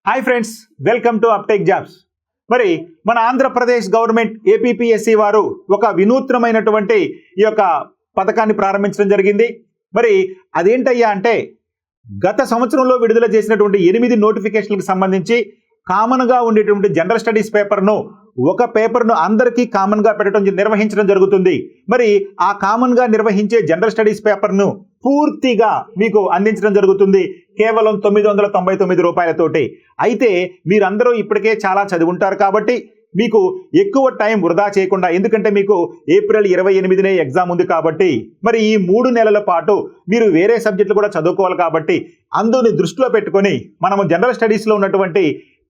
Hi friends, welcome to uptake jobs. మరి మన Andhra Pradesh government APPSC వారు ఒక వినూత్నమైనటువంటి ఈ యొక్క పథకాన్ని ప్రారంభించడం జరిగింది. మరి అదేంటయ్యా అంటే గత సంవత్సరంలో విడుదల చేసినటువంటి 8 నోటిఫికేషన్లకు సంబంధించి కామన్గా ఉండేటువంటి జనరల్ స్టడీస్ పేపర్ను ఒక పేపర్ను అందరికీ కామన్గా నిర్వహించడం జరుగుతుంది. మరి ఆ కామన్గా నిర్వహించే జనరల్ స్టడీస్ పేపర్ను పూర్తిగా మీకు అందించడం జరుగుతుంది కేవలం 999 రూపాయలతోటి. అయితే మీరందరూ ఇప్పటికే చాలా చదివుంటారు కాబట్టి మీకు ఎక్కువ టైం వృధా చేయకుండా, ఎందుకంటే మీకు ఏప్రిల్ 28నే ఎగ్జామ్ ఉంది కాబట్టి మరి ఈ 3 నెలల పాటు మీరు వేరే సబ్జెక్టులు కూడా చదువుకోవాలి కాబట్టి అందుని దృష్టిలో పెట్టుకొని మనము జనరల్ స్టడీస్లో ఉన్నటువంటి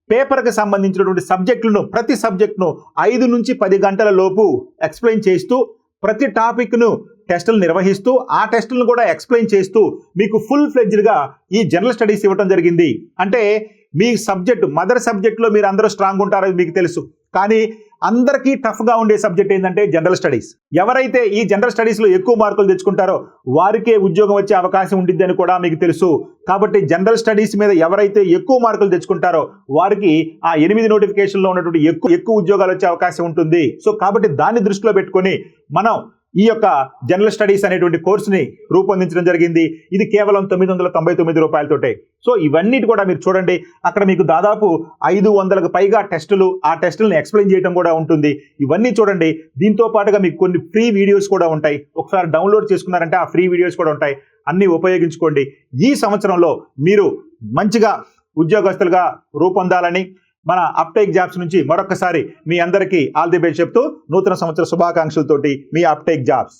పేపర్కి సంబంధించినటువంటి సబ్జెక్టులను ప్రతి సబ్జెక్టును 5 నుంచి 10 గంటల లోపు ఎక్స్ప్లెయిన్ చేస్తూ ప్రతి టాపిక్ను టెస్టులు నిర్వహిస్తూ ఆ టెస్టులను కూడా ఎక్స్ప్లెయిన్ చేస్తూ మీకు ఫుల్ ఫ్లెడ్జ్డ్గా ఈ జనరల్ స్టడీస్ ఇవ్వడం జరిగింది. అంటే మీ సబ్జెక్టు మదర్ సబ్జెక్టులో మీరు అందరూ స్ట్రాంగ్ ఉంటారో మీకు తెలుసు, కానీ అందరికీ టఫ్గా ఉండే సబ్జెక్ట్ ఏంటంటే జనరల్ స్టడీస్. ఎవరైతే ఈ జనరల్ స్టడీస్లో ఎక్కువ మార్కులు తెచ్చుకుంటారో వారికే ఉద్యోగం వచ్చే అవకాశం ఉంటుంది అని కూడా మీకు తెలుసు. కాబట్టి జనరల్ స్టడీస్ మీద ఎవరైతే ఎక్కువ మార్కులు తెచ్చుకుంటారో వారికి ఆ 8 నోటిఫికేషన్లో ఉన్నటువంటి ఎక్కువ ఉద్యోగాలు వచ్చే అవకాశం ఉంటుంది. సో కాబట్టి దాన్ని దృష్టిలో పెట్టుకొని మనం ఈ యొక్క జనరల్ స్టడీస్ అనేటువంటి కోర్సుని రూపొందించడం జరిగింది. ఇది కేవలం 999 రూపాయలతోటే. సో ఇవన్నిటి కూడా మీరు చూడండి, అక్కడ మీకు దాదాపు 500కు పైగా టెస్టులు, ఆ టెస్టులను ఎక్స్ప్లెయిన్ చేయడం కూడా ఉంటుంది. ఇవన్నీ చూడండి. దీంతో పాటుగా మీకు కొన్ని ఫ్రీ వీడియోస్ కూడా ఉంటాయి. ఒకసారి డౌన్లోడ్ చేసుకున్నారంటే ఆ ఫ్రీ వీడియోస్ కూడా ఉంటాయి. అన్నీ ఉపయోగించుకోండి. ఈ సంవత్సరంలో మీరు మంచిగా ఉద్యోగస్తులుగా రూపొందాలని మన అప్టేక్ జాబ్స్ నుంచి మరొకసారి మీ అందరికీ ఆల్ ది బెస్ట్ చెప్తూ నూతన సంవత్సర శుభాకాంక్షలతోటి మీ అప్టేక్ జాబ్స్.